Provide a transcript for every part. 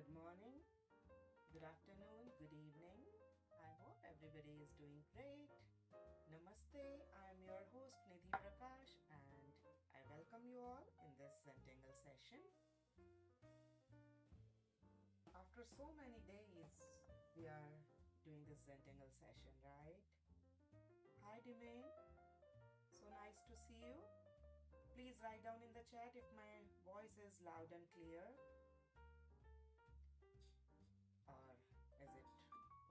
Good morning, good afternoon, good evening. I hope everybody is doing great. Namaste, I am your host Nidhi Prakash and I welcome you all in this Zentangle session. After so many days, we are doing this Zentangle session, right? Hi Demain, so nice to see you. Please write down in the chat if my voice is loud and clear. Or is it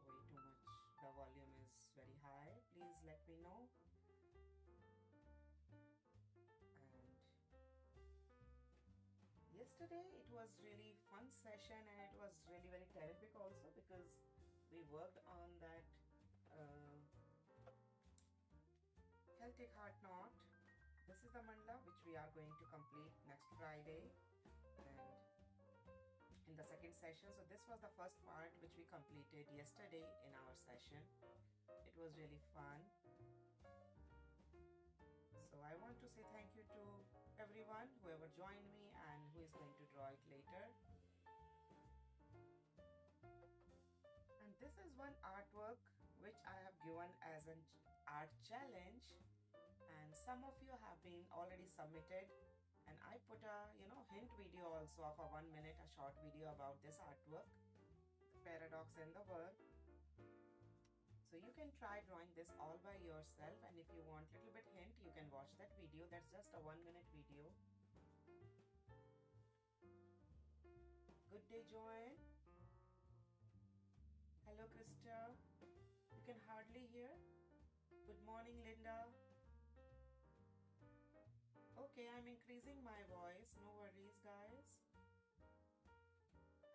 way too much? The volume is very high. Please let me know. And yesterday it was really fun session and it was really very terrific also because we worked on that Celtic heart knot. This is the mandala which we are going to complete next Friday and in the second session. So this was the first part which we completed yesterday in our session. It was really fun. So I want to say thank you to everyone, whoever joined me and who is going to draw it later. And this is one artwork which I have given as an art challenge, and some of you have been already submitted, and I put a hint video also of a 1 minute, a short video about this artwork, the paradox and the work. So you can try drawing this all by yourself, and if you want a little bit hint, you can watch that video. That's just a 1 minute video. Good day, Joanne. Hello, Krista. You can hardly hear. Good morning, Linda. Okay, I'm increasing my voice. No worries, guys.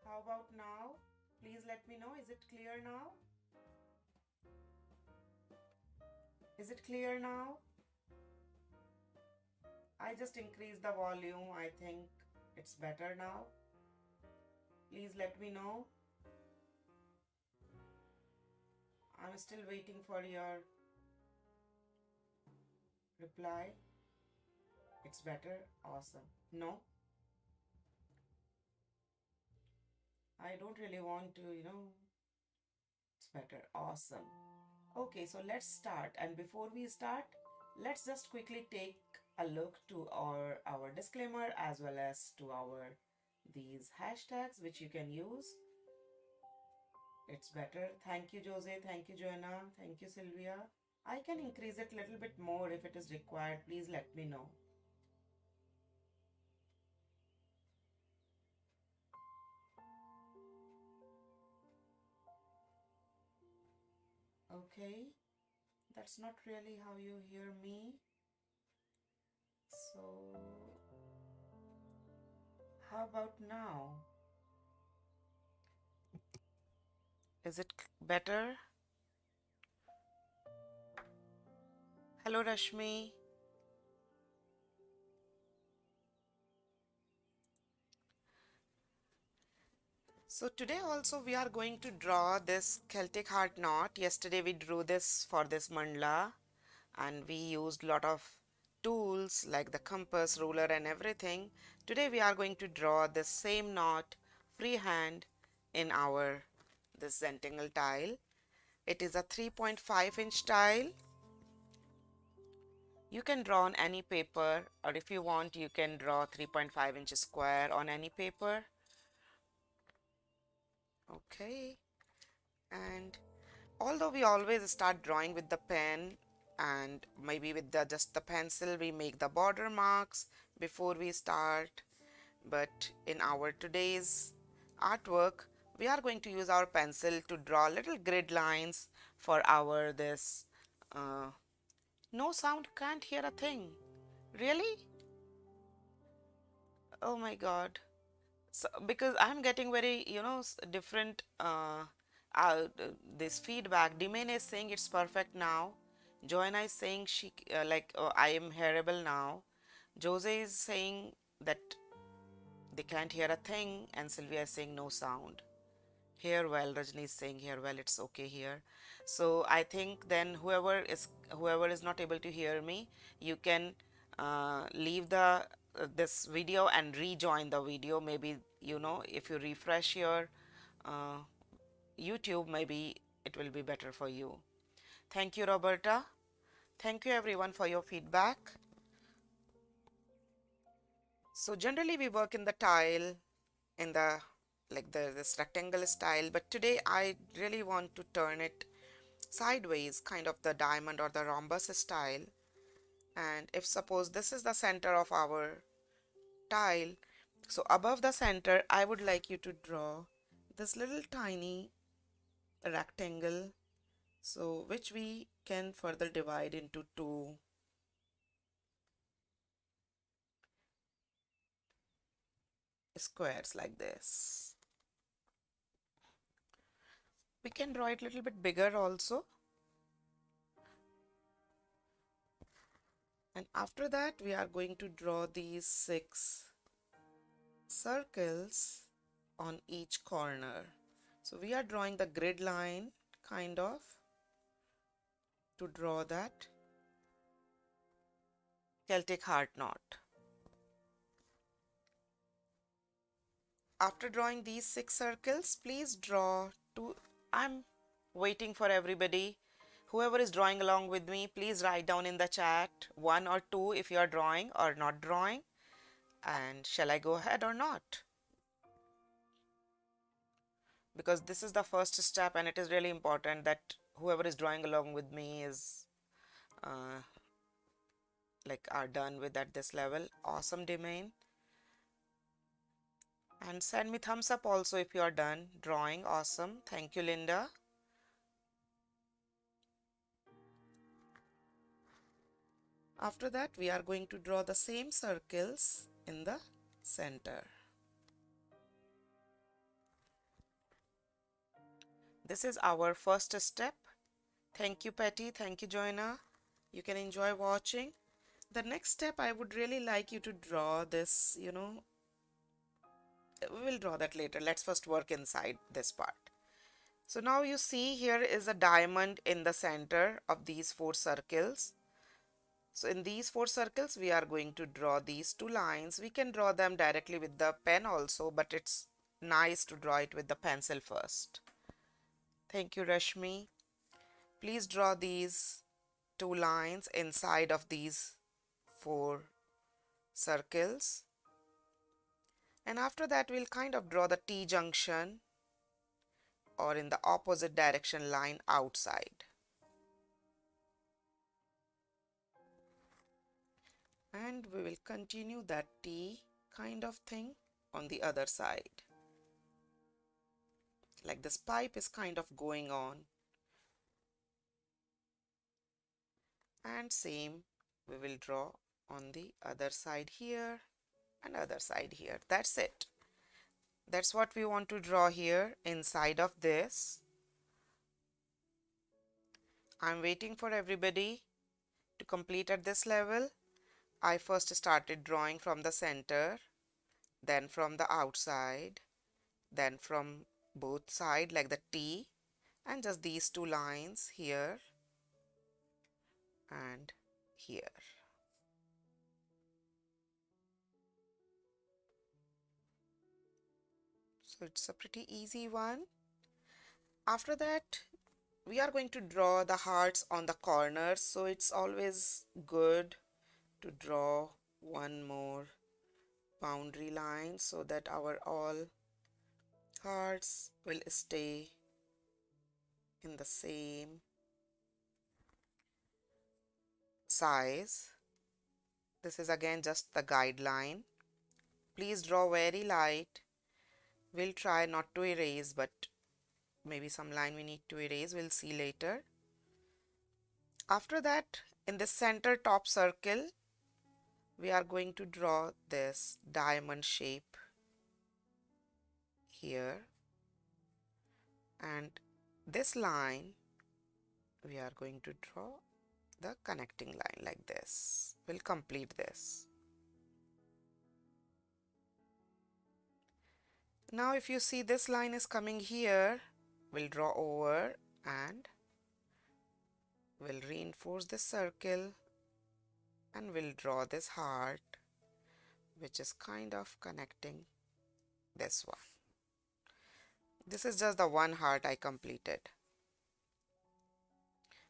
How about now? Please let me know. Is it clear now? Is it clear now? I just increased the volume. I think it's better now. Please let me know. I'm still waiting for your reply. It's better. Awesome. No? I don't really want to, it's better. Awesome. Okay, so let's start. And before we start, let's just quickly take a look to our disclaimer as well as to these hashtags which you can use. It's better. Thank you, Jose. Thank you, Joanna. Thank you, Sylvia. I can increase it a little bit more if it is required. Please let me know. Okay, that's not really how you hear me. So, how about now? Is it better? Hello, Rashmi. So today also we are going to draw this Celtic heart knot. Yesterday we drew this for this mandala and we used a lot of tools like the compass, ruler and everything. Today we are going to draw the same knot freehand in this Zentangle tile. It is a 3.5-inch tile. You can draw on any paper, or if you want you can draw 3.5-inch square on any paper. Okay, and although we always start drawing with the pen and maybe with just the pencil, we make the border marks before we start, but in our today's artwork we are going to use our pencil to draw little grid lines for this no sound, can't hear a thing. Really? Oh my god. So, because I'm getting very, different this feedback. Dimane is saying it's perfect now. Joanna is saying I am hearable now. Jose is saying that they can't hear a thing, and Sylvia is saying no sound. Hear well. Rajni is saying hear well. It's okay here. So I think then whoever is not able to hear me, you can leave the this video and rejoin the video. Maybe, if you refresh your uh, YouTube, maybe it will be better for you. Thank you, Roberta. Thank you everyone for your feedback. So generally we work in the tile in the like this rectangle style, but today I really want to turn it sideways, kind of the diamond or the rhombus style. And if suppose this is the center of our tile, so above the center I would like you to draw this little tiny rectangle, so which we can further divide into two squares like this. We can draw it a little bit bigger also. And after that we are going to draw these 6 circles on each corner. So we are drawing the grid line kind of to draw that Celtic heart knot. After drawing these 6 circles, please draw 2. I'm waiting for everybody. Whoever is drawing along with me, please write down in the chat 1 or 2 if you are drawing or not drawing. And shall I go ahead or not? Because this is the first step and it is really important that whoever is drawing along with me is are done with at this level. Awesome, Demain. And send me thumbs up also if you are done drawing. Awesome. Thank you, Linda. After that, we are going to draw the same circles in the center. This is our first step. Thank you, Patty. Thank you, Joanna. You can enjoy watching. The next step, I would really like you to draw this, we will draw that later. Let's first work inside this part. So now you see here is a diamond in the center of these 4 circles. So in these 4 circles, we are going to draw these 2 lines. We can draw them directly with the pen also, but it's nice to draw it with the pencil first. Thank you, Rashmi. Please draw these 2 lines inside of these 4 circles. And after that, we'll kind of draw the T-junction or in the opposite direction line outside. And we will continue that T kind of thing on the other side. Like this pipe is kind of going on. And same we will draw on the other side here and other side here. That's it. That's what we want to draw here inside of this. I'm waiting for everybody to complete at this level. I first started drawing from the center, then from the outside, then from both sides like the T, and just these 2 lines here and here. So it's a pretty easy one. After that, we are going to draw the hearts on the corners, so it's always good to draw one more boundary line so that our all hearts will stay in the same size. This is again just the guideline. Please draw very light. We'll try not to erase, but maybe some line we need to erase. We'll see later. After that, in the center top circle, we are going to draw this diamond shape here, and this line we are going to draw the connecting line like this. We'll complete this. Now if you see this line is coming here, we'll draw over and we'll reinforce this circle and we'll draw this heart which is kind of connecting this one. This is just the one heart I completed.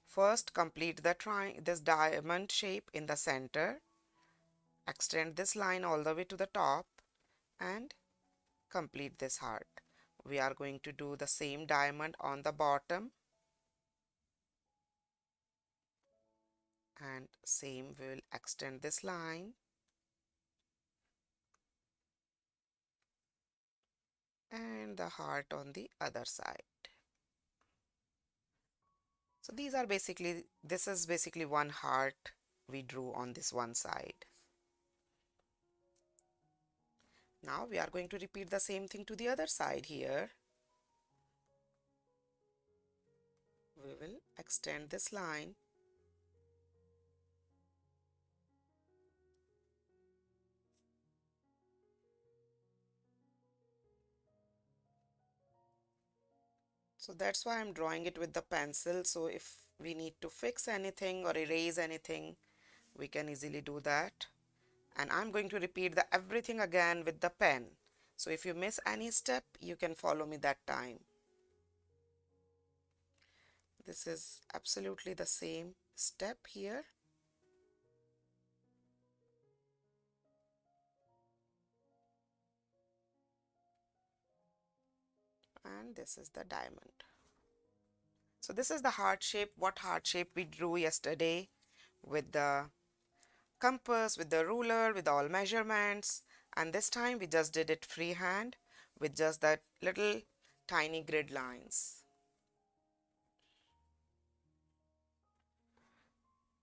First, complete this diamond shape in the center. Extend this line all the way to the top and complete this heart. We are going to do the same diamond on the bottom, and same, we will extend this line and the heart on the other side. So this is basically one heart we drew on this one side. Now we are going to repeat the same thing to the other side here. We will extend this line so that's why I'm drawing it with the pencil, so if we need to fix anything or erase anything, we can easily do that. And I'm going to repeat everything again with the pen, so if you miss any step, you can follow me that time. This is absolutely the same step here. And this is the diamond. So this is the heart shape, what heart shape we drew yesterday with the compass, with the ruler, with all measurements, and this time we just did it freehand with just that little tiny grid lines.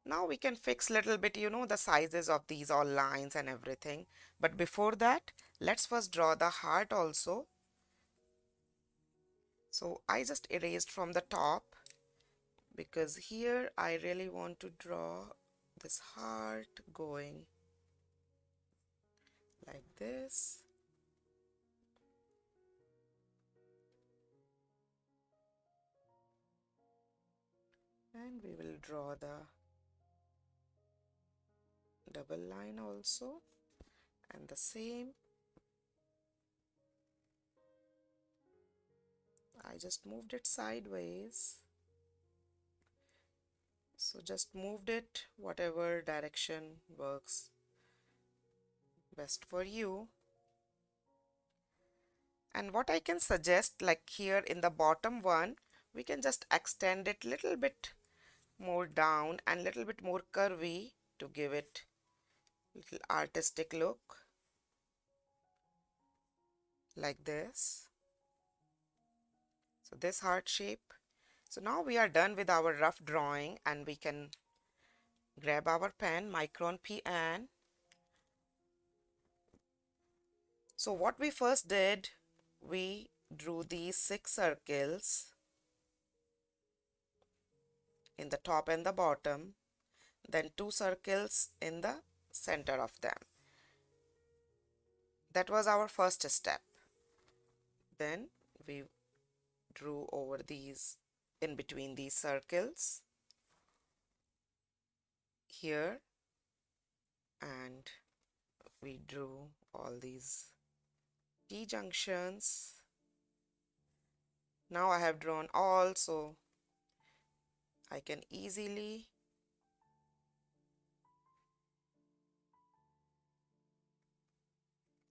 Now we can fix little bit, the sizes of these all lines and everything. But before that, let's first draw the heart also. So I just erased from the top because here I really want to draw this heart going like this. And we will draw the double line also, and the same. I just moved it sideways, so just moved it whatever direction works best for you. And what I can suggest, like here in the bottom one, we can just extend it little bit more down and little bit more curvy to give it little artistic look like this. So this heart shape. So now we are done with our rough drawing, and we can grab our pen, Micron pen. So what we first did, we drew these 6 circles in the top and the bottom, then 2 circles in the center of them. That was our first step. Then we drew over these, in between these circles here, and we drew all these T-junctions. Now I have drawn all, so I can easily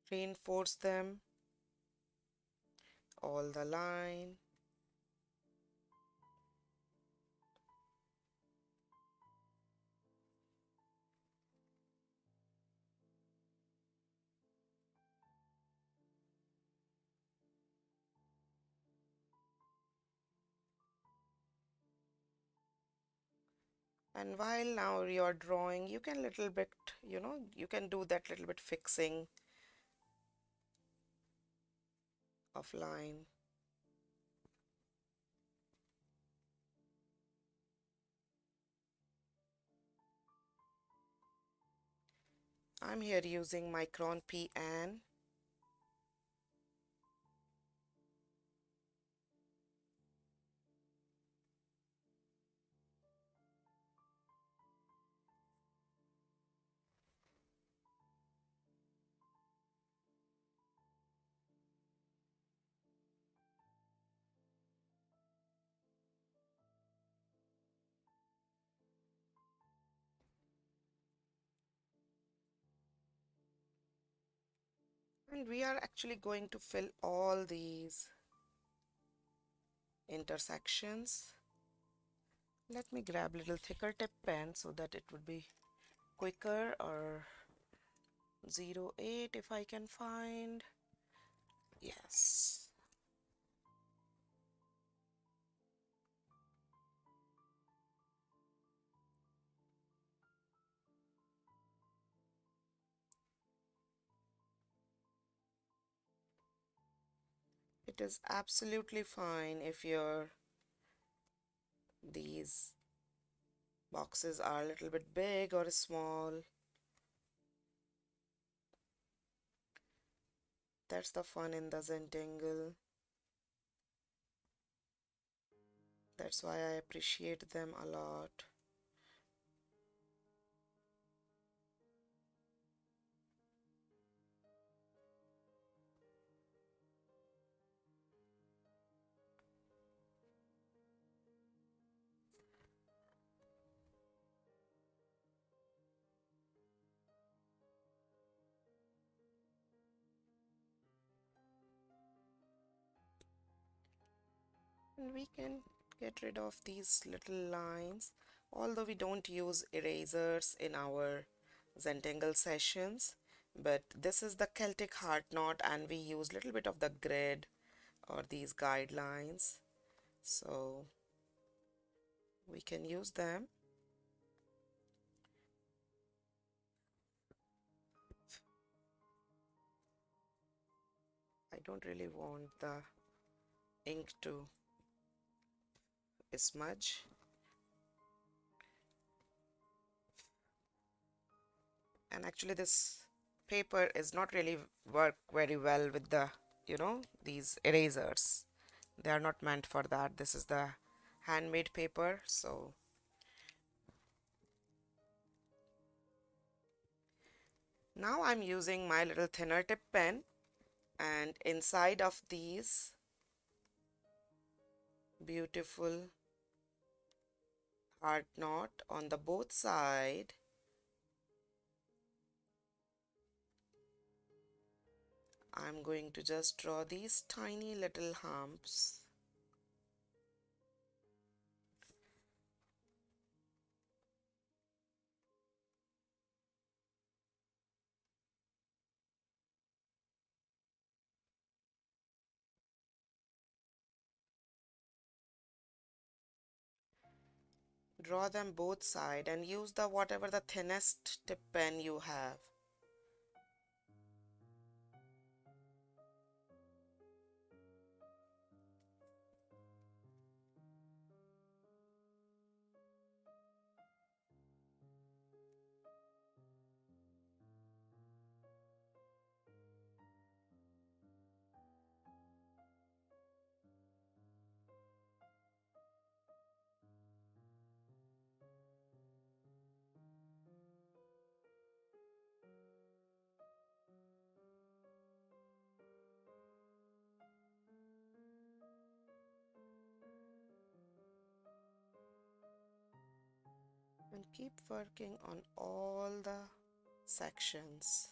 reinforce them, all the line. And while now you're drawing, you can little bit, you can do that little bit fixing of line. I'm here using Micron pen. And we are actually going to fill all these intersections. Let me grab a little thicker tip pen so that it would be quicker, or 08 if I can find. Yes. It is absolutely fine if these boxes are a little bit big or small. That's the fun in the Zentangle. That's why I appreciate them a lot. And we can get rid of these little lines, although we don't use erasers in our Zentangle sessions. But this is the Celtic heart knot, and we use a little bit of the grid or these guidelines, so we can use them. I don't really want the ink to smudge. And actually this paper is not really work very well with the, these erasers. They are not meant for that. This is the handmade paper. So now I'm using my little thinner tip pen, and inside of these beautiful heart knot on the both side, I'm going to just draw these tiny little humps. Draw them both side and use the whatever the thinnest tip pen you have. And keep working on all the sections,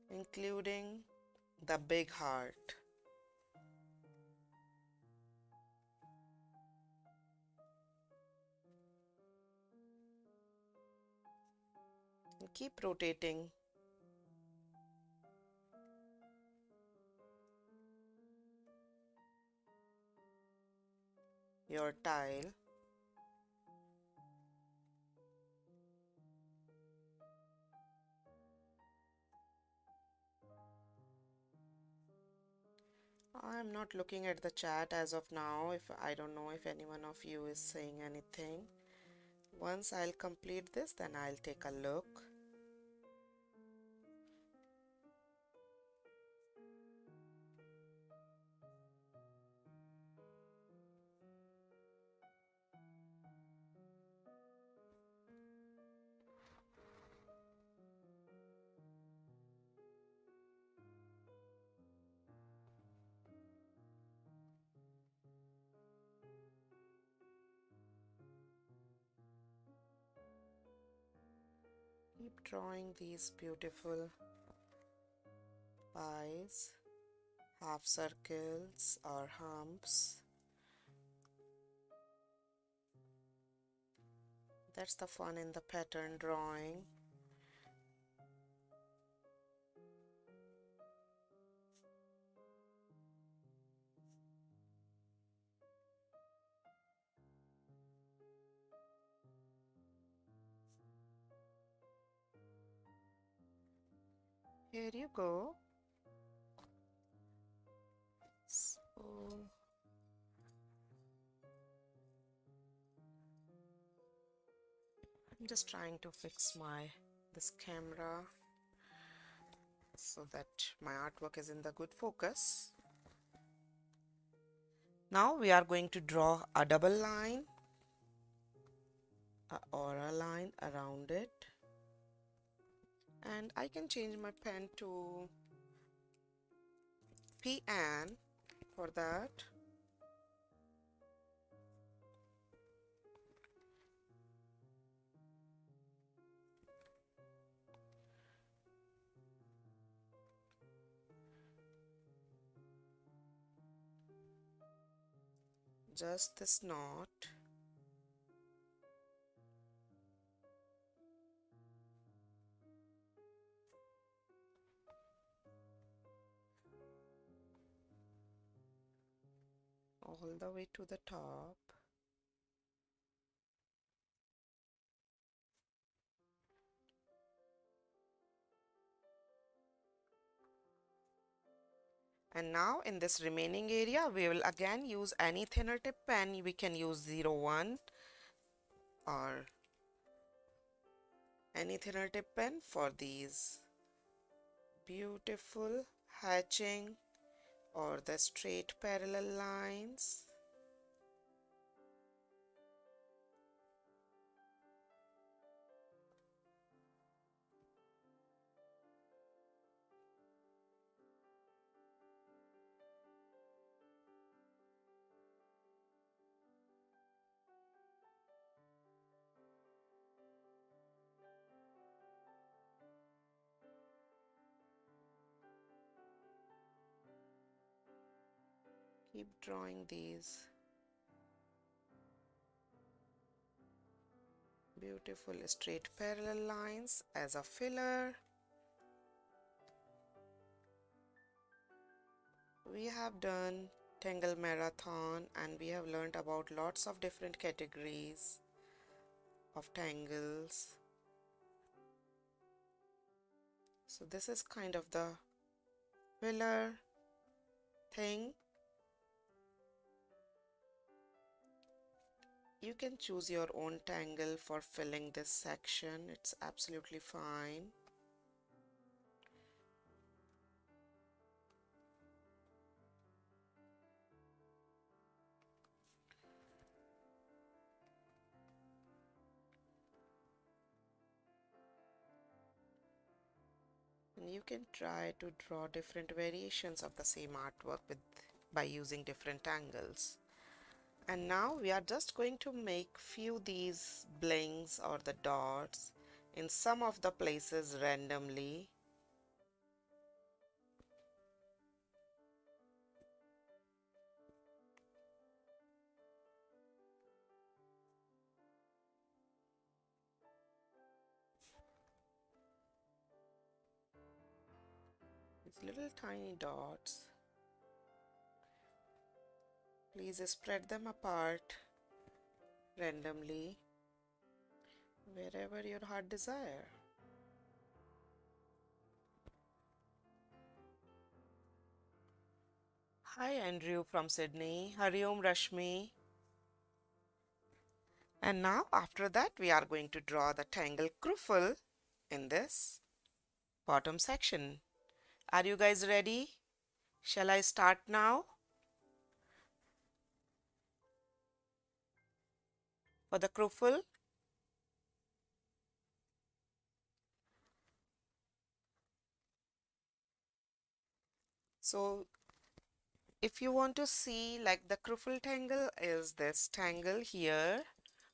including the big heart. And keep rotating your tile. I'm not looking at the chat as of now. If I don't know if any one of you is saying anything. Once I'll complete this, then I'll take a look. Keep drawing these beautiful pies, half circles or humps. That's the fun in the pattern drawing. Here you go. So I'm just trying to fix this camera so that my artwork is in the good focus. Now we are going to draw a double line or a line around it, and I can change my pen to PN for that. Just this knot. All the way to the top. And now in this remaining area, we will again use any thinner tip pen. We can use 01 or any thinner tip pen for these beautiful hatching or the straight parallel lines. Keep drawing these beautiful straight parallel lines as a filler. We have done Tangle Marathon and we have learned about lots of different categories of tangles. So this is kind of the filler thing. You can choose your own tangle for filling this section. It's absolutely fine. And you can try to draw different variations of the same artwork by using different tangles. And now we are just going to make few these blings or the dots in some of the places randomly. These little tiny dots. Please spread them apart randomly wherever your heart desire. Hi Andrew from Sydney. Hari Om Rashmi. And now after that we are going to draw the tangle cruffle in this bottom section. Are you guys ready? Shall I start now? For the cruffle, so if you want to see like the cruffle tangle is this tangle here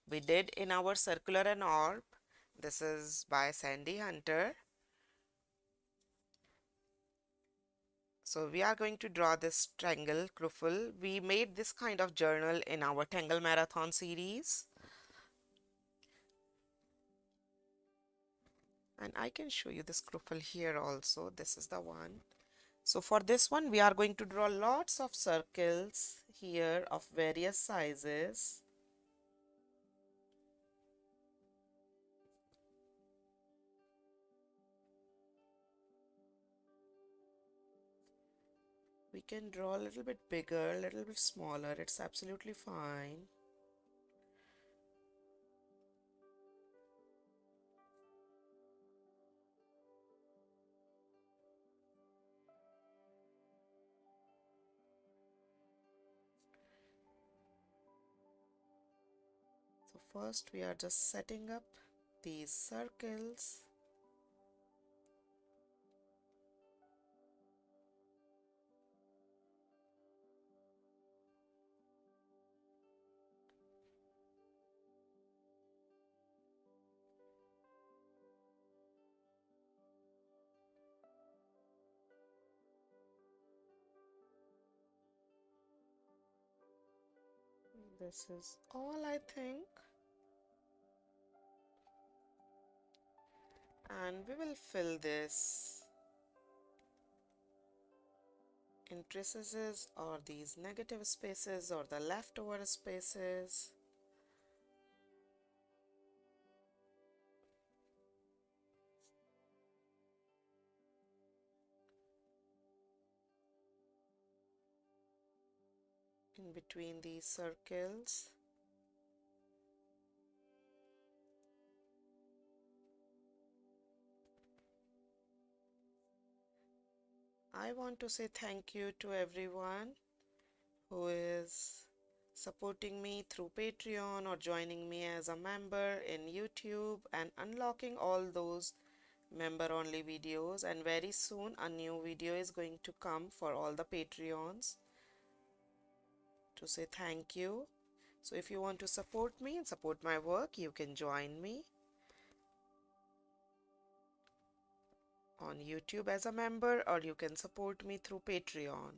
we did in our circular and orb. This is by Sandy Hunter. So we are going to draw this Tangle Cruffle. We made this kind of journal in our Tangle Marathon series. And I can show you this Cruffle here also. This is the one. So for this one, we are going to draw lots of circles here of various sizes. We can draw a little bit bigger, a little bit smaller. It's absolutely fine. So first we are just setting up these circles. This is all, I think. And we will fill this interstices or these negative spaces or the leftover spaces. In between these circles. I want to say thank you to everyone who is supporting me through Patreon or joining me as a member in YouTube and unlocking all those member only videos. And very soon a new video is going to come for all the Patreons to say thank you. So if you want to support me and support my work, you can join me on YouTube as a member, or you can support me through Patreon.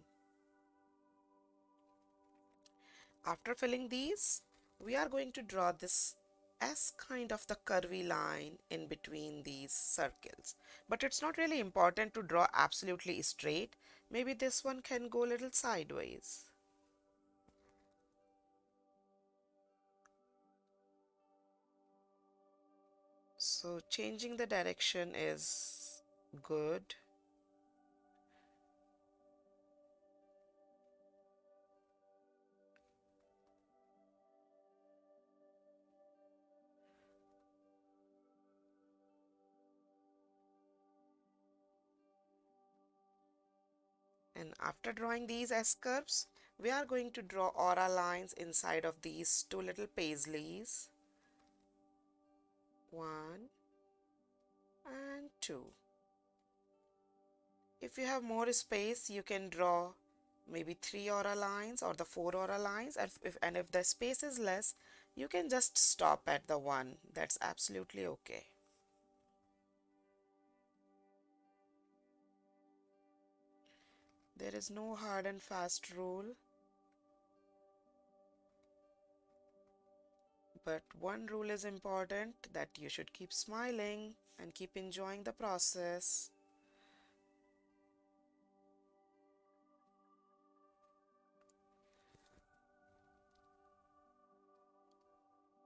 After filling these, we are going to draw this S kind of the curvy line in between these circles. But it's not really important to draw absolutely straight. Maybe this one can go a little sideways. So changing the direction is good. And after drawing these S curves, we are going to draw aura lines inside of these two little paisleys. 1 and 2. If you have more space, you can draw maybe 3 aura lines or the 4 aura lines, and if the space is less, you can just stop at the 1. That's absolutely okay. There is no hard and fast rule, but one rule is important, that you should keep smiling and keep enjoying the process.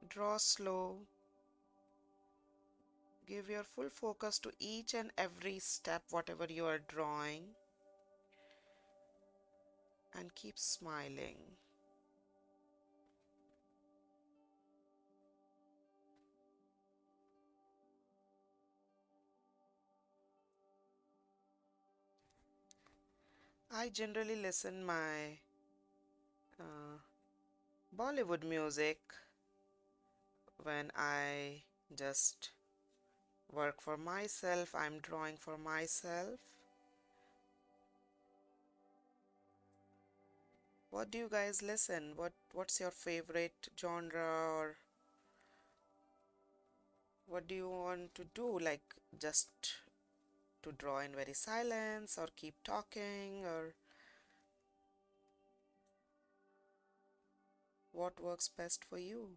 Draw slow. Give your full focus to each and every step, whatever you are drawing, and keep smiling. I generally listen my uh, Bollywood music when I just work for myself, I'm drawing for myself. What do you guys listen? What's your favorite genre? Or What do you want to do? Like just to draw in very silence or keep talking, or what works best for you?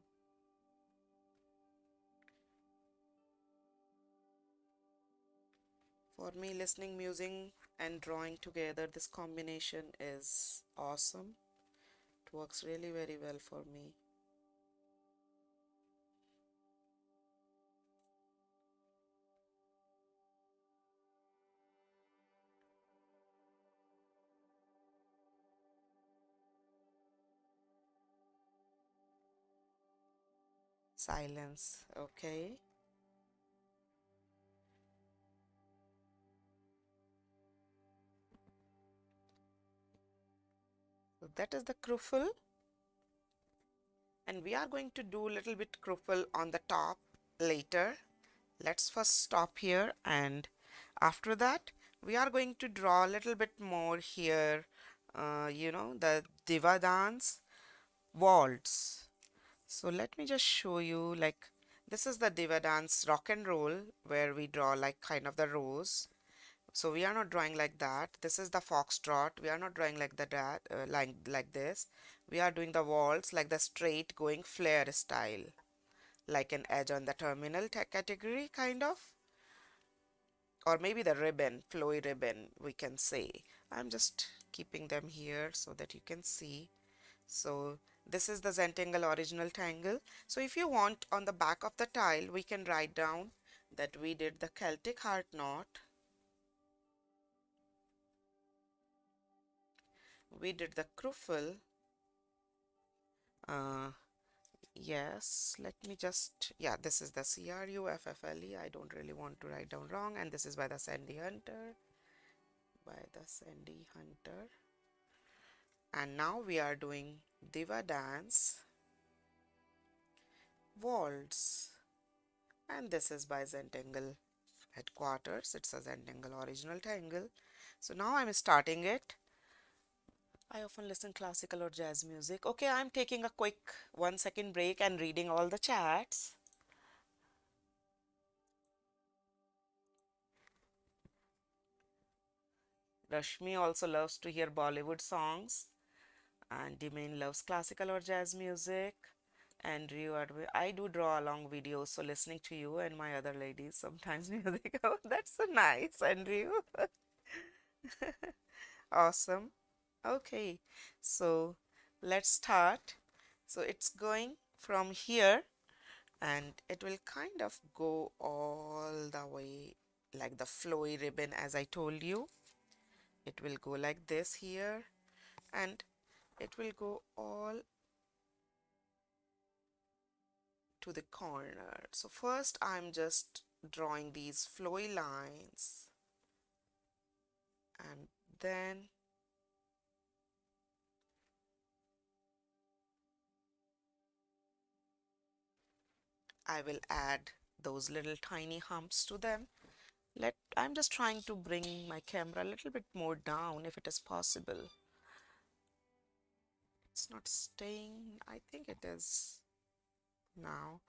For me, listening music and drawing together, this combination is awesome. It works really very well for me. Silence, okay. So that is the cruffle, and we are going to do a little bit cruffle on the top later. Let's first stop here, and after that we are going to draw a little bit more here, the diva dance waltz. So let me just show you, like, this is the diva dance rock and roll where we draw like kind of the rose. So we are not drawing like that. This is the foxtrot. We are not drawing like that, like this. We are doing the waltz like the straight going flare style, like an edge on the terminal category kind of, or maybe the ribbon, flowy ribbon, we can say. I'm just keeping them here so that you can see. So this is the Zentangle original tangle. So if you want, on the back of the tile, we can write down that we did the Celtic heart knot, we did the cruffle. Uh, yes, let me just, yeah, this is the CRUFFLE. I don't really want to write down wrong. And this is by the Sandy Hunter, by the Sandy Hunter. And now we are doing Diva Dance Waltz. And this is by Zentangle Headquarters. It's a Zentangle original tangle. So now I'm starting it. I often listen classical or jazz music. Okay, I'm taking a quick 1 second break and reading all the chats. Rashmi also loves to hear Bollywood songs, and Dimain loves classical or jazz music. Andrew, I do draw along videos, so listening to you and my other ladies sometimes music. Oh, that's so nice, Andrew. Awesome. Okay, so let's start. So it's going from here, and it will kind of go all the way like the flowy ribbon, as I told you. It will go like this here, and it will go all to the corner. So first I'm just drawing these flowy lines, and then I will add those little tiny humps to them. I'm just trying to bring my camera a little bit more down if it is possible. It's not staying. I think it is now.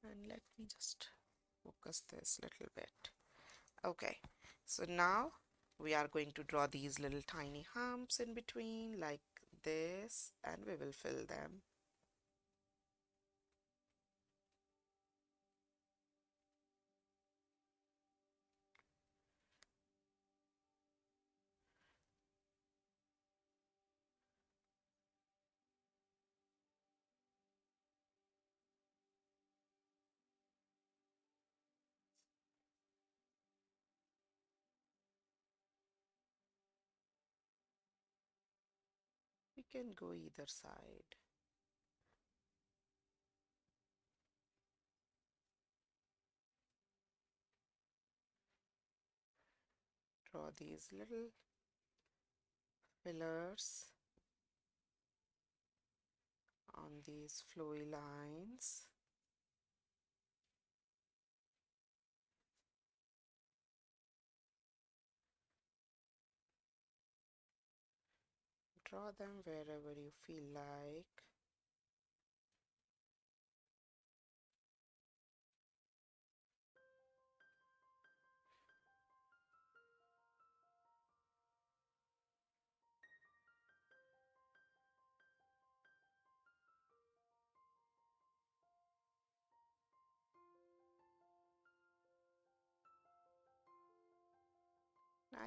And let me just focus this little bit. Okay, so now we are going to draw these little tiny humps in between like this, and we will fill them. We can go either side. Draw these little fillers on these flowy lines. Draw them wherever you feel like.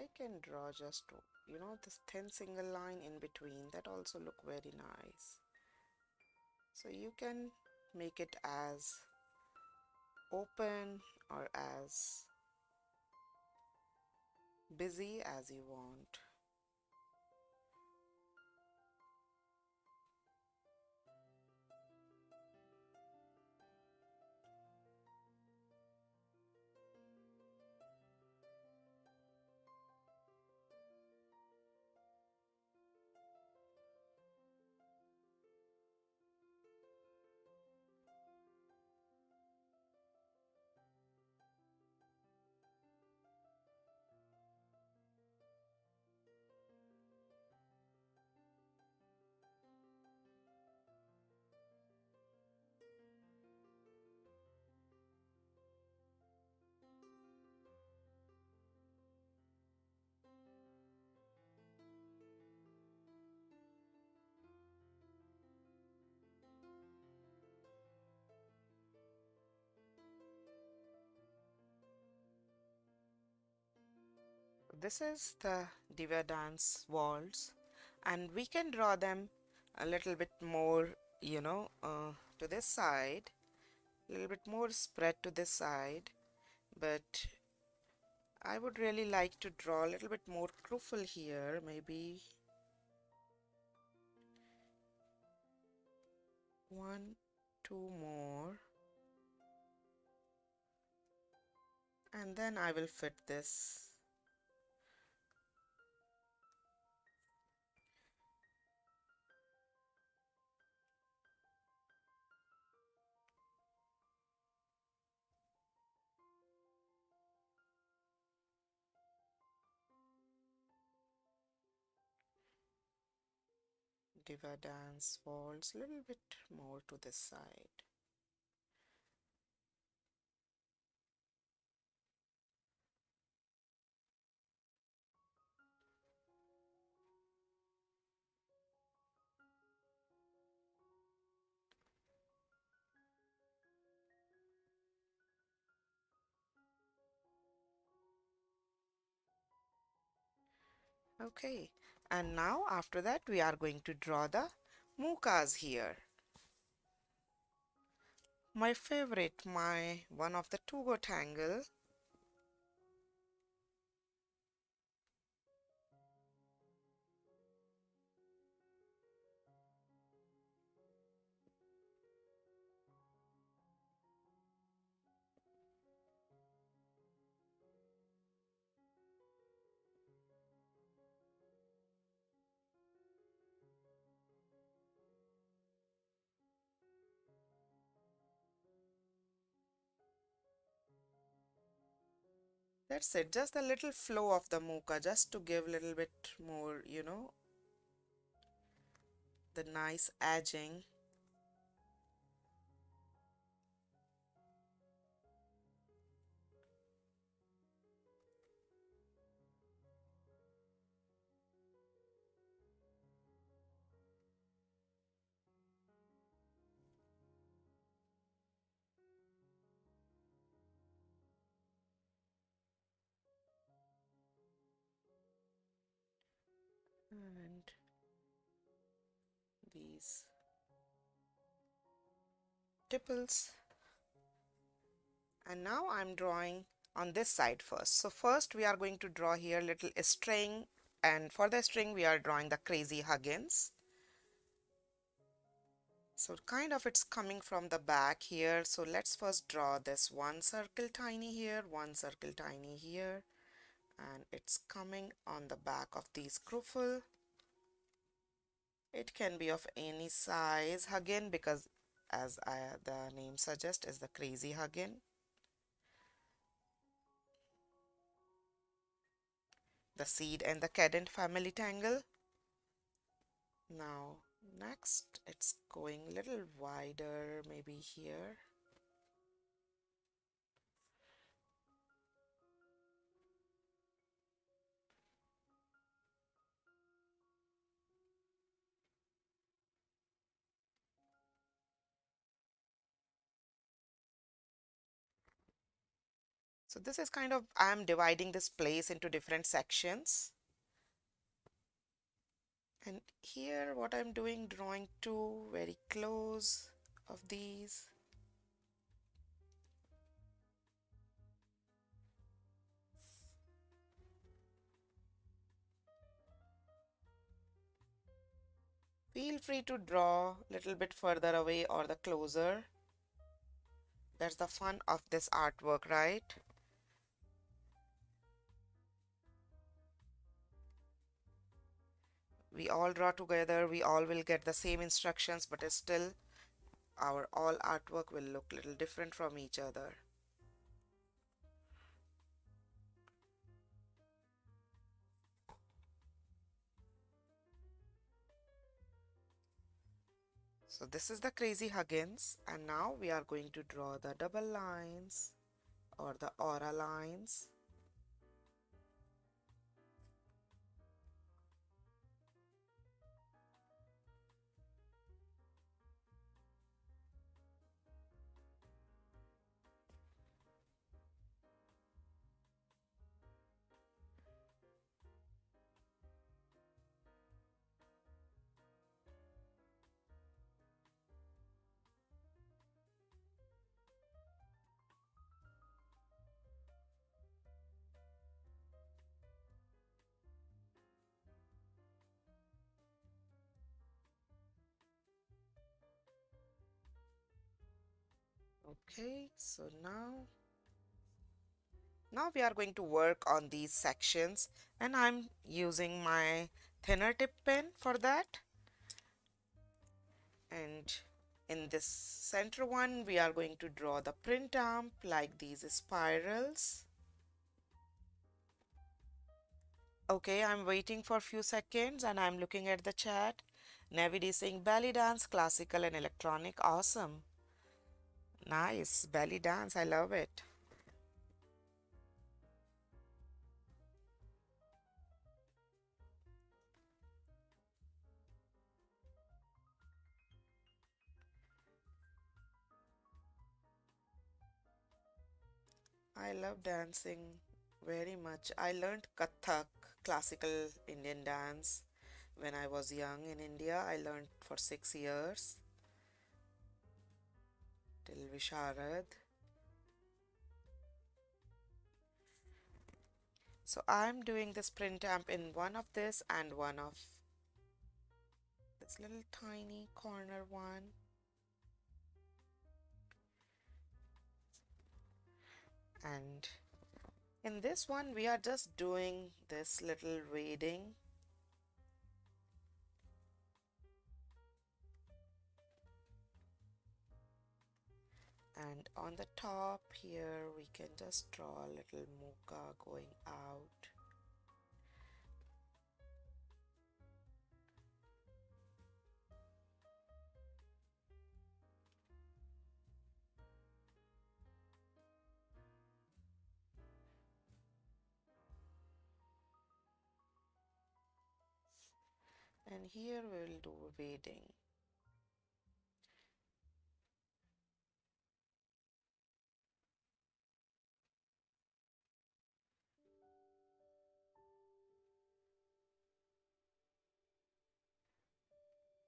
I can draw just, this thin single line in between. That also look very nice. So you can make it as open or as busy as you want. This is the Diva dance walls, and we can draw them a little bit more, to this side, a little bit more spread to this side, but I would really like to draw a little bit more cruffle here, maybe one, two more, and then I will fit this. Diva dance walls, a little bit more to this side. Okay, and now after that we are going to draw the mukas here. My favorite, my one of the two-go tangle. That's it, just a little flow of the muka, just to give a little bit more, the nice edging. And these tipples. And now I'm drawing on this side first. So first we are going to draw here little string, and for the string we are drawing the crazy Huggins. So kind of it's coming from the back here. So let's first draw this one circle tiny here, one circle tiny here, and it's coming on the back of the scruffle. It can be of any size Huggin, because as the name suggests is the crazy Huggin. The seed and the cadent family tangle. Now next it's going a little wider, maybe here. So this is kind of, I'm dividing this place into different sections. And here what I'm doing, drawing two very close of these. Feel free to draw a little bit further away or the closer. That's the fun of this artwork, right? We all draw together, we all will get the same instructions, but still our all artwork will look a little different from each other. So this is the crazy Huggins, and now we are going to draw the double lines or the aura lines. Okay, so now we are going to work on these sections, and I'm using my thinner tip pen for that. And in this center one, we are going to draw the print amp like these spirals. Okay, I'm waiting for a few seconds and I'm looking at the chat. Navid is saying belly dance, classical and electronic. Awesome. Nice. Belly dance. I love it. I love dancing very much. I learned Kathak, classical Indian dance, when I was young in India. I learned for 6 years till Visharad. So I'm doing this print amp in one of this and one of this little tiny corner one. And in this one, we are just doing this little wading. And on the top here, we can just draw a little muka going out. And here we'll do wading.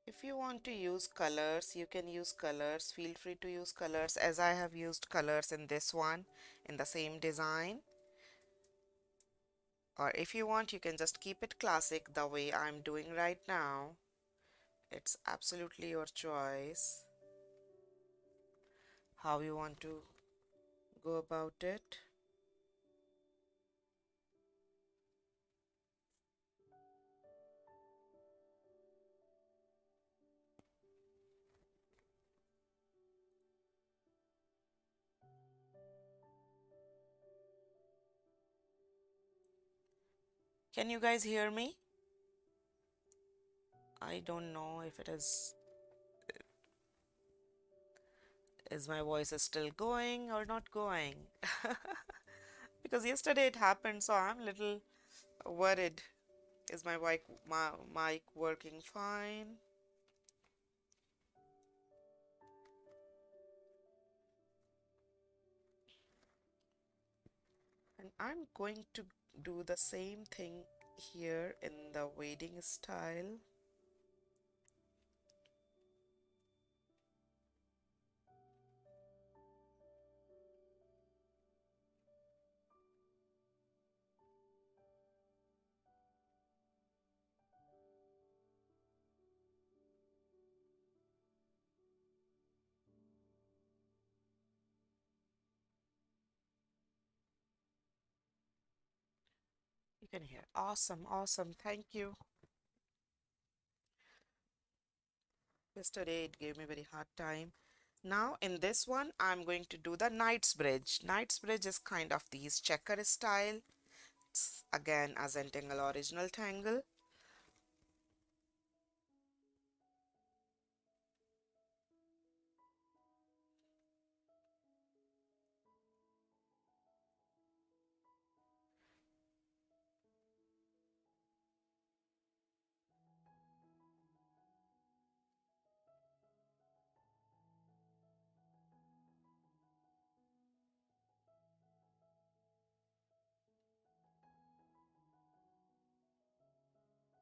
If you want to use colors, you can use colors. Feel free to use colors, as I have used colors in this one in the same design. Or if you want, you can just keep it classic the way I'm doing right now. It's absolutely your choice how you want to go about it. Can you guys hear me? I don't know if it is my voice is still going or not going. Because yesterday it happened, so I'm a little worried. Is my mic working fine? I'm going to do the same thing here in the wading style. You can hear. Awesome, awesome. Thank you. Yesterday it gave me very hard time. Now in this one, I'm going to do the Knight's Bridge. Knight's Bridge is kind of these checker style. It's again a Zentangle original tangle.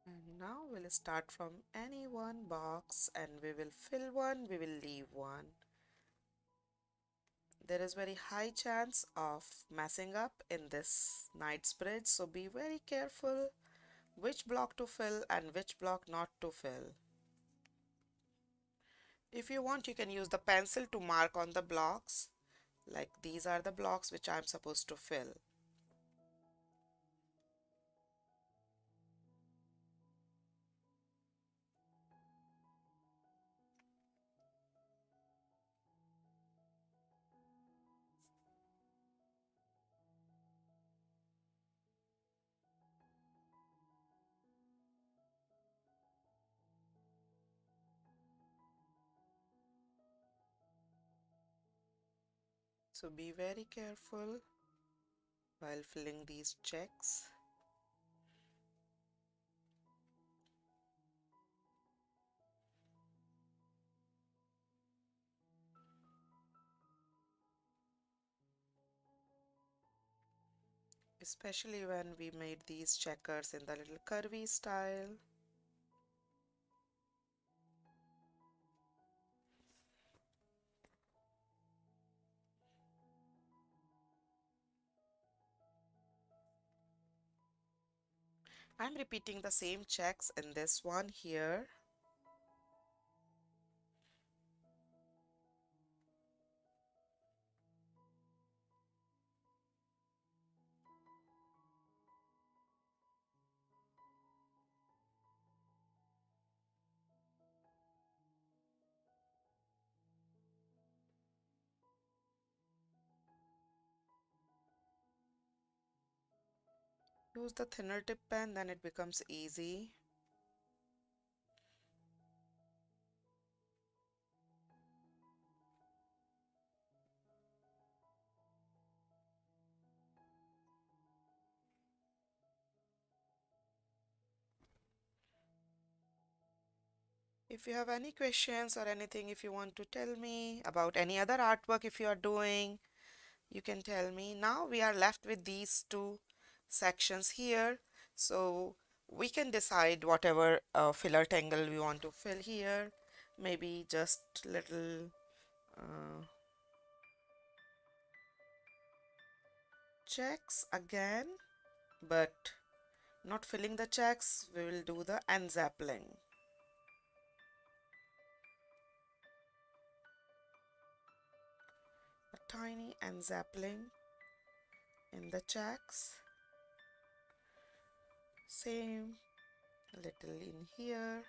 And now we'll start from any one box and we will fill one, we will leave one. There is very high chance of messing up in this Knight's Bridge, so be very careful which block to fill and which block not to fill. If you want, you can use the pencil to mark on the blocks, like these are the blocks which I'm supposed to fill. So be very careful while filling these checks. Especially when we made these checkers in the little curvy style. I'm repeating the same checks in this one here. Use the thinner tip pen, then it becomes easy. If you have any questions or anything, if you want to tell me about any other artwork if you are doing, you can tell me. Now we are left with these two sections here. So we can decide whatever filler tangle we want to fill here. Maybe just little checks again, but not filling the checks. We will do the unzappling. A tiny unzappling in the checks. Same, a little in here.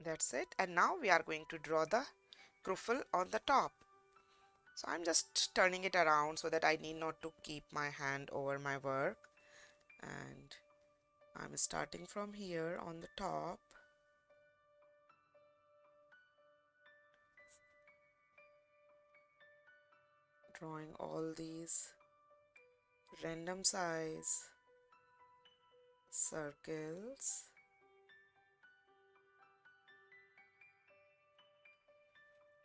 That's it. And now we are going to draw the truffle on the top. So I'm just turning it around so that I need not to keep my hand over my work. And I'm starting from here on the top. drawing all these random size circles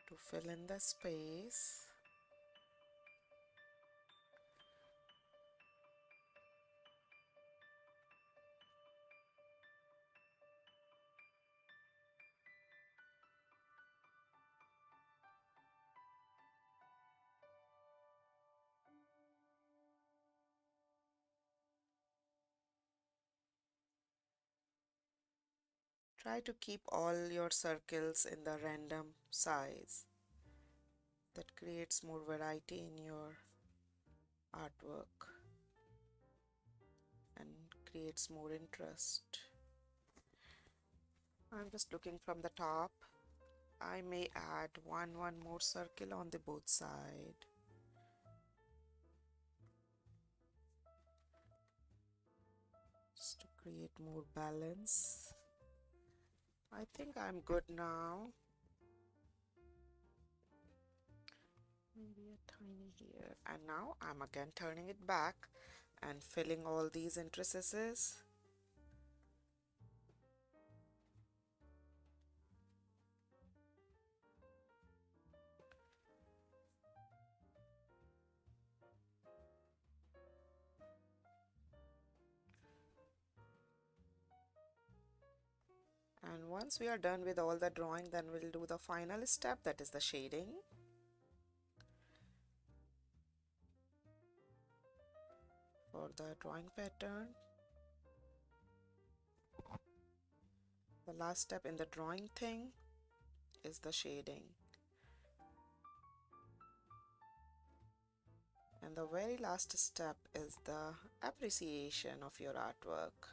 to fill in the space. Try to keep all your circles in the random size. That creates more variety in your artwork and creates more interest. I'm just looking from the top. I may add one more circle on the both side. Just to create more balance. I think I'm good now. Maybe a tiny here. And now I'm again turning it back and filling all these interstices. And once we are done with all the drawing, then we'll do the final step, that is the shading. For the drawing pattern, the last step in the drawing thing is the shading. And the very last step is the appreciation of your artwork.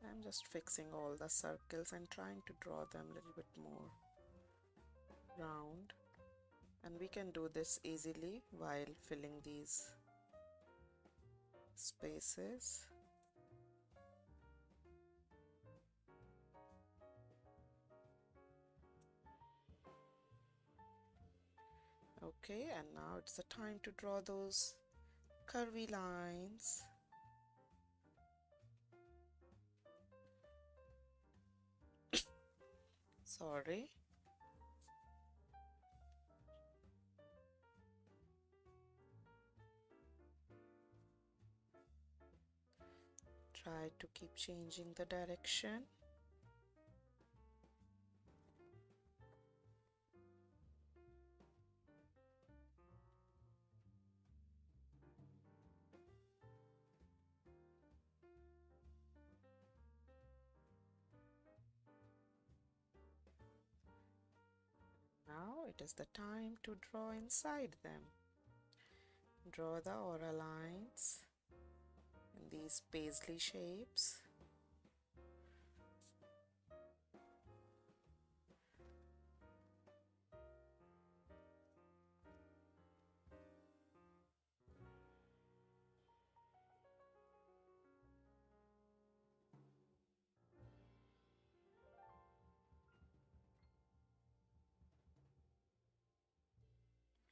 I'm just fixing all the circles and trying to draw them a little bit more round. And we can do this easily while filling these spaces. Okay, and now it's the time to draw those curvy lines. Sorry. Try to keep changing the direction. Now it is the time to draw inside them. Draw the aura lines in these paisley shapes.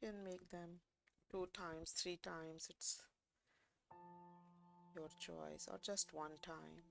You can make them 2 times, 3 times, it's your choice, or just 1 time.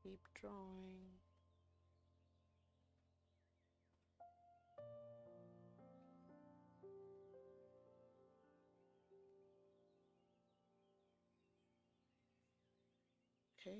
Keep drawing. Okay.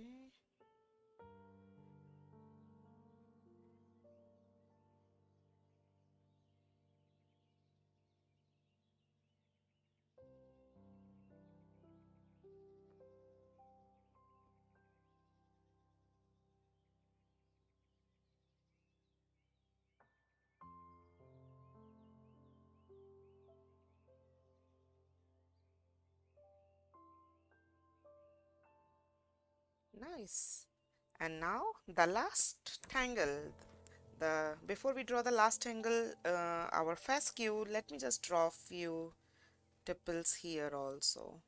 Nice. And now the last tangle. The before we draw the last tangle, our fescue, let me just draw a few tipples here also.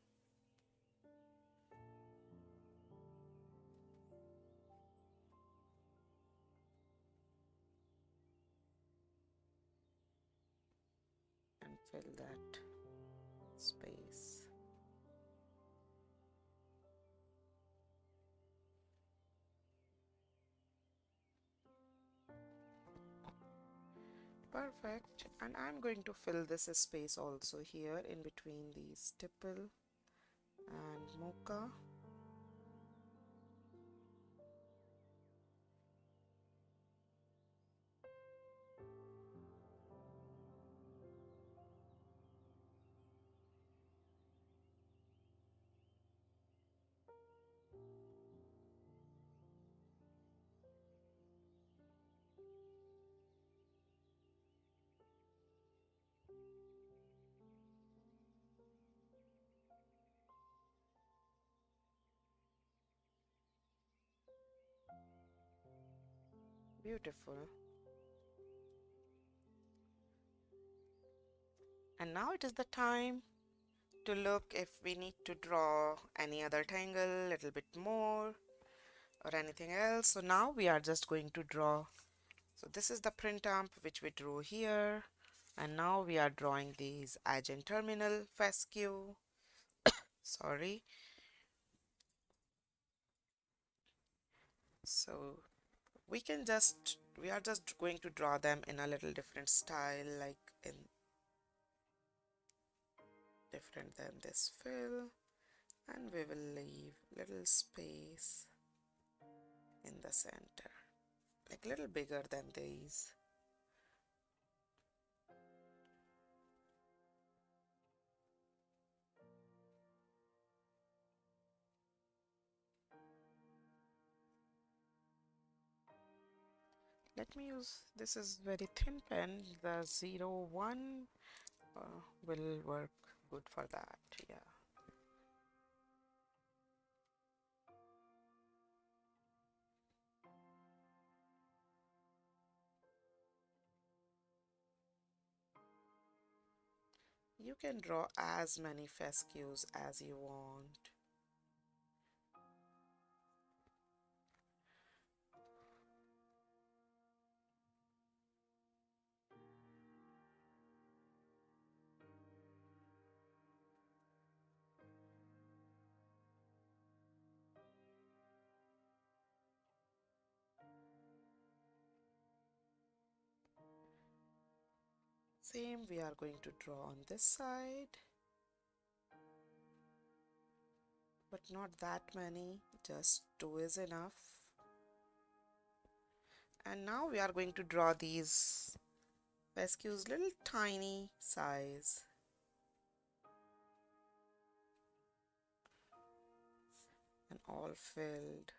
And fill that space. Perfect. And I'm going to fill this space also here in between the stipple and mocha. Beautiful. And now it is the time to look if we need to draw any other tangle, little bit more or anything else. So now we are just going to draw. So this is the print stamp which we drew here. And now we are drawing these edge and terminal fescue. Sorry. So we are just going to draw them in a little different style, like in different than this fill, and we will leave little space in the center, like little bigger than these. Let me use, this is very thin pen, the 01 will work good for that. Yeah. You can draw as many fescues as you want. Same we are going to draw on this side, but not that many, just 2 is enough. And now we are going to draw these fescues little tiny size. And all filled.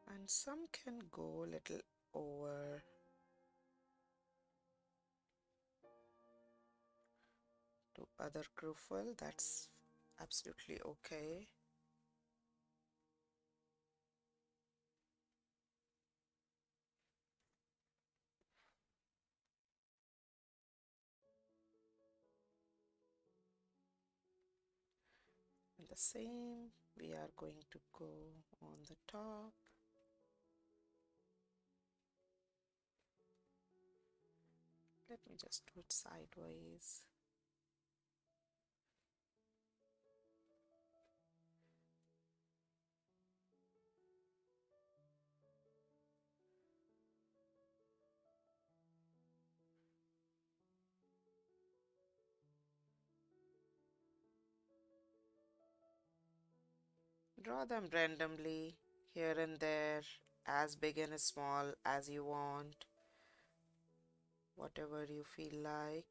And some can go a little over to other cruffle, that's absolutely okay. And the same we are going to go on the top. Let me just do it sideways. Draw them randomly here and there, as big and as small as you want, whatever you feel like.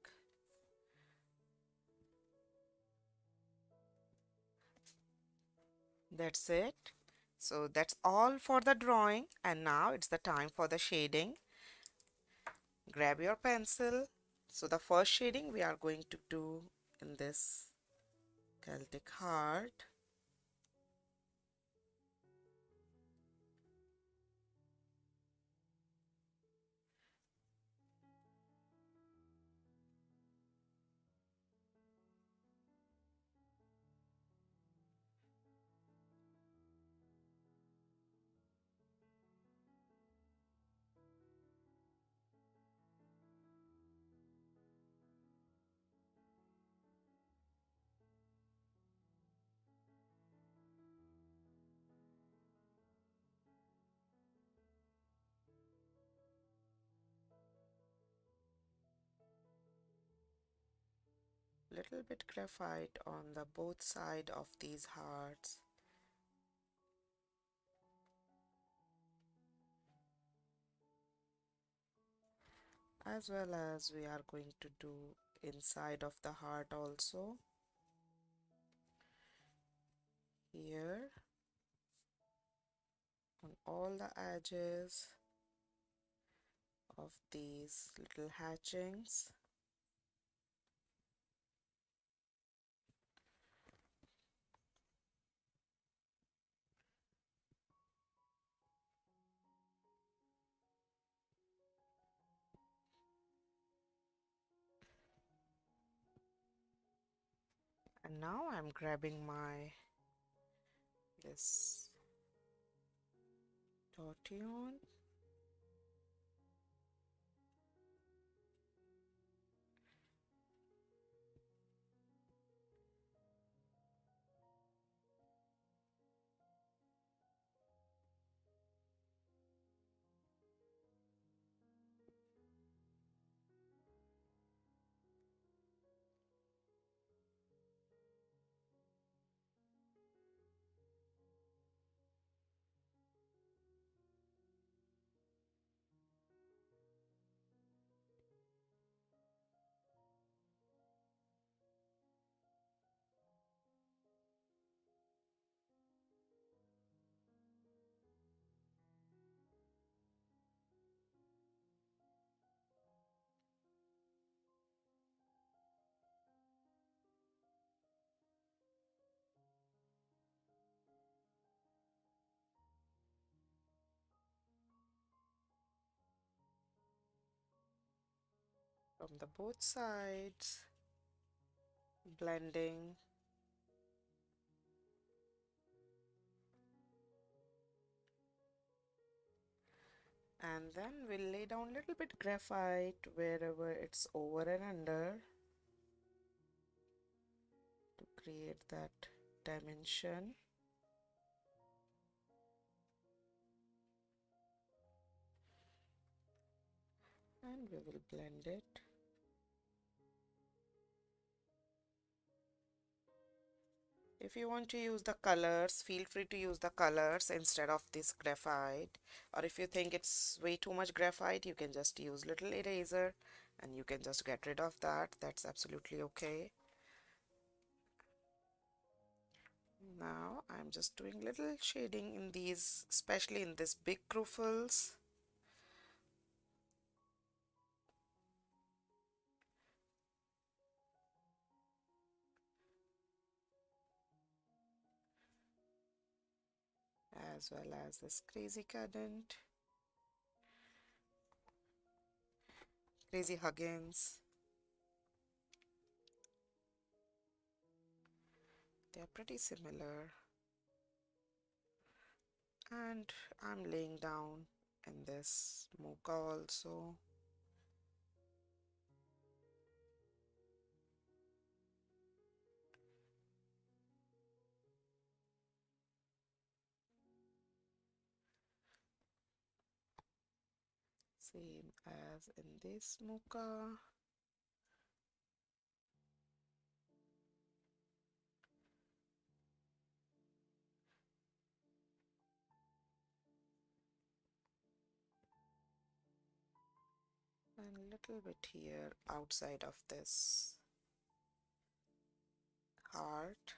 That's it. So that's all for the drawing, and now it's the time for the shading. Grab your pencil. So the first shading we are going to do in this Celtic heart. Little bit graphite on the both side of these hearts. As well as we are going to do inside of the heart also. Here on all the edges of these little hatchings. And now I'm grabbing my this tortillon, from the both sides, blending. And then we'll lay down a little bit graphite wherever it's over and under to create that dimension. And we will blend it. If you want to use the colors, feel free to use the colors instead of this graphite. Or if you think it's way too much graphite, you can just use little eraser and you can just get rid of that. That's absolutely okay. Now I'm just doing little shading in these, especially in this big ruffles. As well as this crazy cadent, crazy Huggins. They are pretty similar. And I'm laying down in this mocha also. Same as in this mocha. And a little bit here outside of this heart.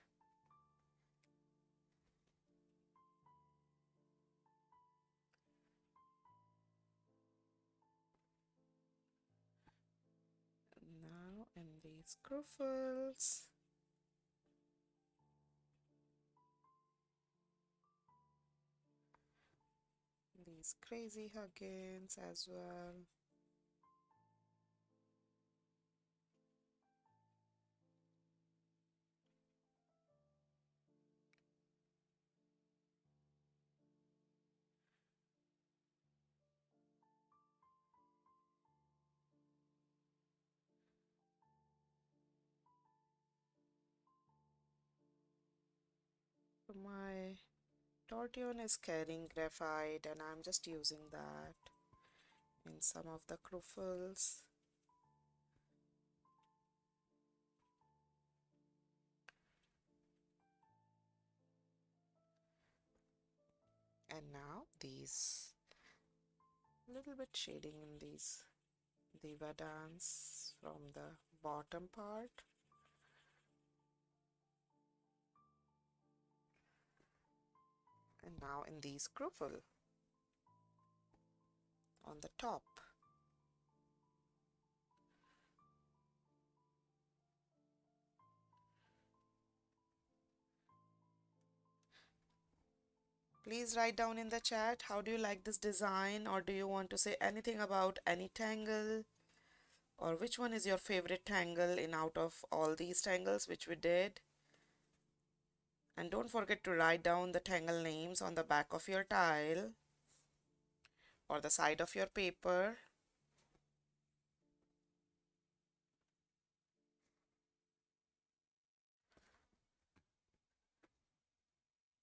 these cruffles. These crazy huggins as well. So my tortillon is carrying graphite and I'm just using that in some of the cruffles. And now these little bit shading in these diva dance from the bottom part. And now in these cruffle on the top. Please write down in the chat how do you like this design, or do you want to say anything about any tangle, or which one is your favorite tangle in out of all these tangles which we did. And don't forget to write down the tangle names on the back of your tile or the side of your paper.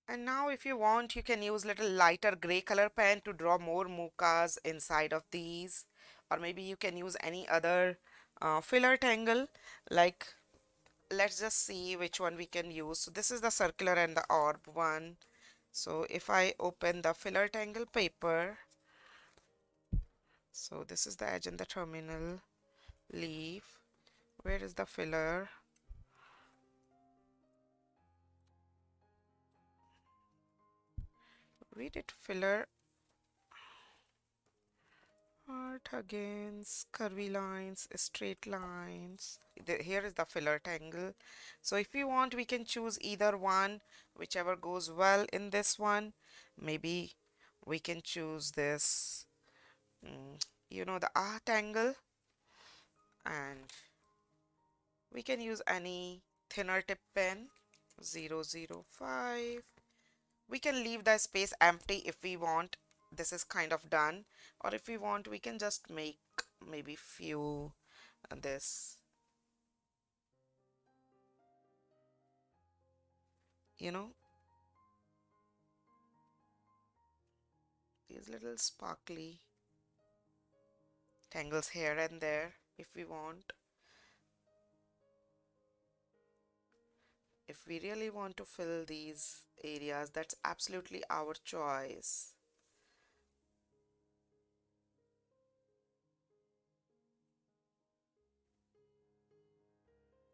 And now if you want, you can use little lighter gray color pen to draw more mukas inside of these, or maybe you can use any other filler tangle. Like, let's just see which one we can use. So this is the circular and the orb one. So if I open the filler tangle paper, so this is the edge and the terminal leaf. Where is the filler? Read it, filler art against curvy lines, straight lines. Here is the filler tangle. So if we want, we can choose either one, whichever goes well in this one. Maybe we can choose this, you know, the tangle, and we can use any thinner tip pen, 005. We can leave the space empty if we want. This is kind of done, or if we want, we can just make maybe few this, you know, these little sparkly tangles here and there if we want. If we really want to fill these areas, that's absolutely our choice.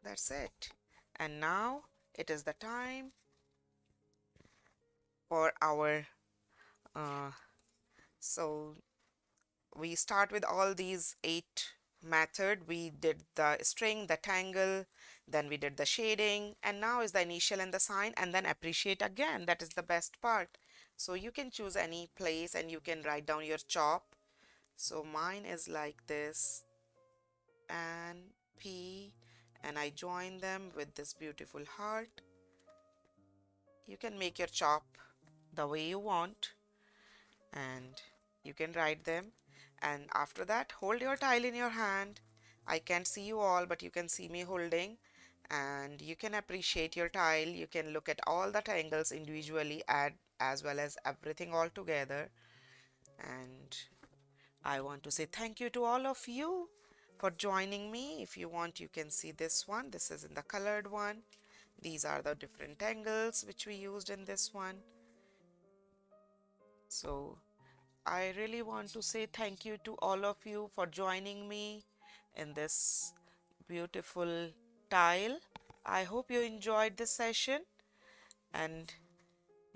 That's it. And now it is the time for our so we start with all these 8 method. We did the string, the tangle, then we did the shading, and now is the initial and the sign, and then appreciate again. That is the best part. So you can choose any place and you can write down your chop. So mine is like this, and P, and I join them with this beautiful heart. You can make your chop the way you want, and you can write them. And after that, hold your tile in your hand. I can't see you all, but you can see me holding, and you can appreciate your tile. You can look at all the tangles individually, add as well as everything all together. And I want to say thank you to all of you for joining me. If you want, you can see this one. This is in the colored one. These are the different tangles which we used in this one. So I really want to say thank you to all of you for joining me in this beautiful tile. I hope you enjoyed this session, and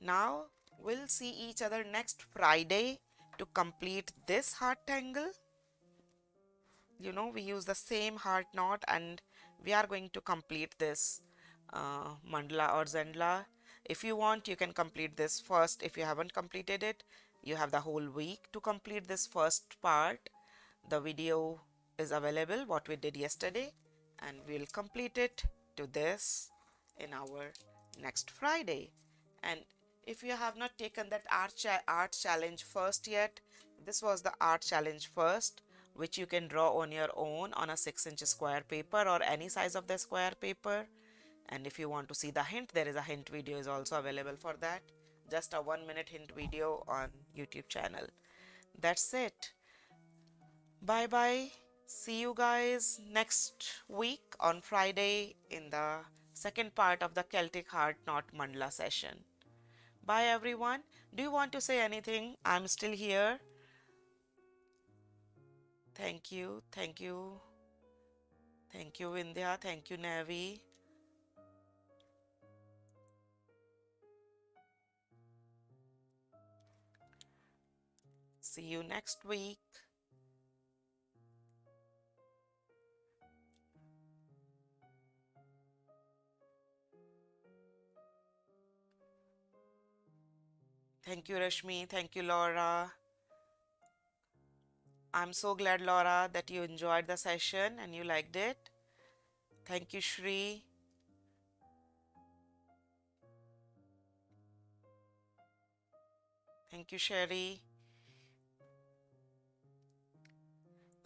now we'll see each other next Friday to complete this heart tangle. You know, we use the same heart knot and we are going to complete this mandala or zendla. If you want, you can complete this first. If you haven't completed it, you have the whole week to complete this first part. The video is available, what we did yesterday, and we'll complete it to this in our next Friday. And if you have not taken that art challenge first yet, this was the art challenge first, which you can draw on your own on a 6-inch square paper or any size of the square paper. And if you want to see the hint, there is a hint video is also available for that. Just a 1-minute hint video on YouTube channel. That's it. Bye bye. See you guys next week on Friday in the second part of the Celtic Heart Knot Mandala session. Bye everyone. Do you want to say anything? I'm still here. Thank you. Thank you. Thank you, Vindhya. Thank you, Navi. See you next week. Thank you, Rashmi. Thank you, Laura. I'm so glad, Laura, that you enjoyed the session and you liked it. Thank you, Shri. Thank you, Sherry.